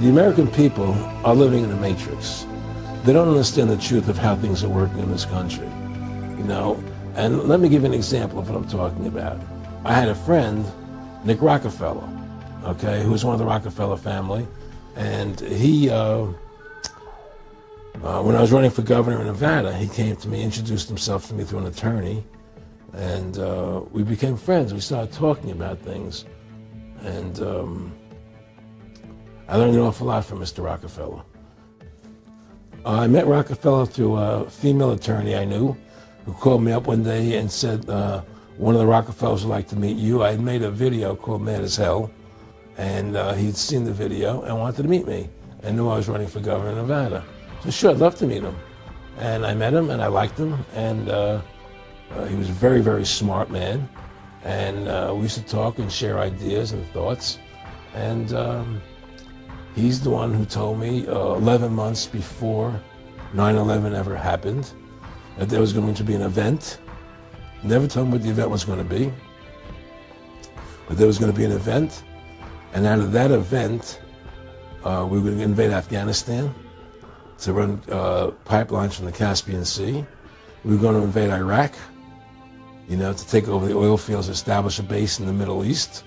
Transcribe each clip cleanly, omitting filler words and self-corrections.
The American people are living in a matrix. They don't understand the truth of how things are working in this country, you know. And let me give you an example of what I'm talking about. I had a friend, Nick Rockefeller, okay, who was one of the Rockefeller family, and he, when I was running for governor in Nevada, he came to me, introduced himself to me through an attorney, and we became friends. We started talking about things, and I learned an awful lot from Mr. Rockefeller. I met Rockefeller through a female attorney I knew who called me up one day and said, one of the Rockefellers would like to meet you. I had made a video called Mad as Hell, and he'd seen the video and wanted to meet me and knew I was running for governor of Nevada. So sure, I'd love to meet him. And I met him and I liked him, and he was a very, very smart man. And we used to talk and share ideas and thoughts. And he's the one who told me 11 months before 9/11 ever happened that there was going to be an event. Never told me what the event was going to be, but there was going to be an event, and out of that event, we were going to invade Afghanistan to run pipelines from the Caspian Sea. We were going to invade Iraq, you know, to take over the oil fields, establish a base in the Middle East,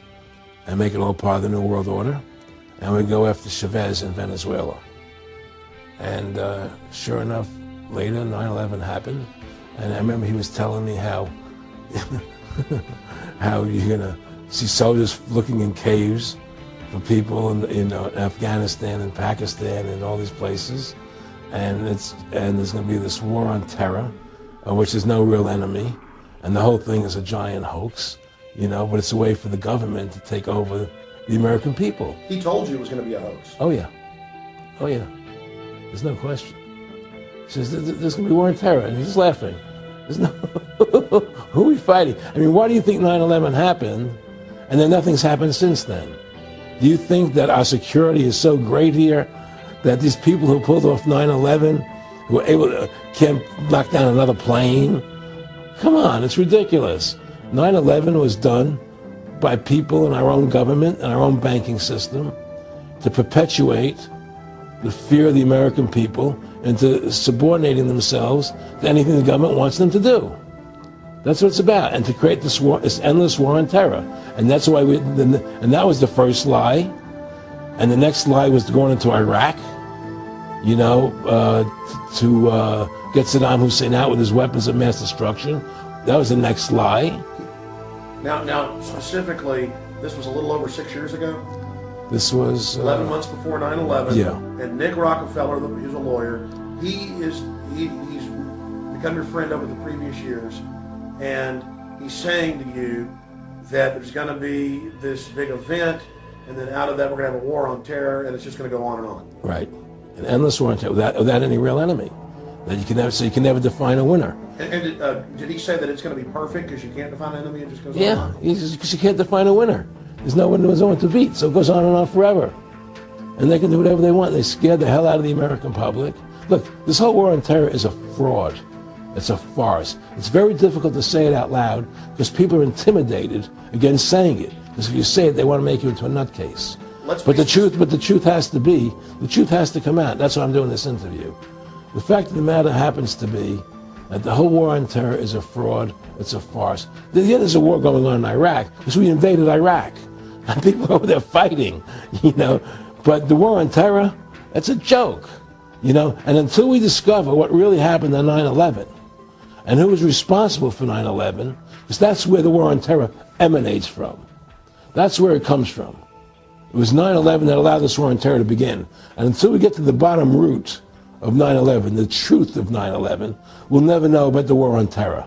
and make it all part of the New World Order. And we'd go after Chavez in Venezuela. And sure enough, later 9/11 happened, and I remember he was telling me how how you're gonna see soldiers looking in caves for people in Afghanistan and Pakistan and all these places, and there's gonna be this war on terror, which is no real enemy, and the whole thing is a giant hoax, you know, but it's a way for the government to take over the American people. He told you it was going to be a hoax. Oh yeah, oh yeah, there's no question. He says, there's going to be war on terror, and he's just laughing. There's no, who are we fighting? I mean, why do you think 9/11 happened, and then nothing's happened since then? Do you think that our security is so great here that these people who pulled off 9/11, who were able to, can't knock down another plane? Come on, it's ridiculous. 9/11 was done by people in our own government and our own banking system to perpetuate the fear of the American people into subordinating themselves to anything the government wants them to do. That's what it's about, and to create this war, this endless war on terror. And that's why and that was the first lie. And the next lie was going into Iraq, you know, to get Saddam Hussein out with his weapons of mass destruction. That was the next lie. Now, specifically, this was a little over 6 years ago? This was 11 months before 9/11. Yeah. And Nick Rockefeller, who's a lawyer, he's become your friend over the previous years, and he's saying to you that there's going to be this big event, and then out of that we're going to have a war on terror, and it's just going to go on and on. Right, an endless war on terror without any real enemy. That you can never, so you can never define a winner. And did he say that it's going to be perfect because you can't define an enemy? It just goes on? Yeah, because you can't define a winner. There's no one to beat, so it goes on and on forever. And they can do whatever they want. They scared the hell out of the American public. Look, this whole war on terror is a fraud. It's a farce. It's very difficult to say it out loud because people are intimidated against saying it. Because if you say it, they want to make you into a nutcase. But the truth has to come out. That's why I'm doing this interview. The fact of the matter happens to be that the whole war on terror is a fraud, it's a farce. Yeah, there's a war going on in Iraq because we invaded Iraq. And people are over there fighting, you know. But the war on terror, that's a joke, you know. And until we discover what really happened on 9/11 and who was responsible for 9/11, because that's where the war on terror emanates from. That's where it comes from. It was 9/11 that allowed this war on terror to begin. And until we get to the bottom root of 9/11, the truth of 9/11, we'll never know about the war on terror.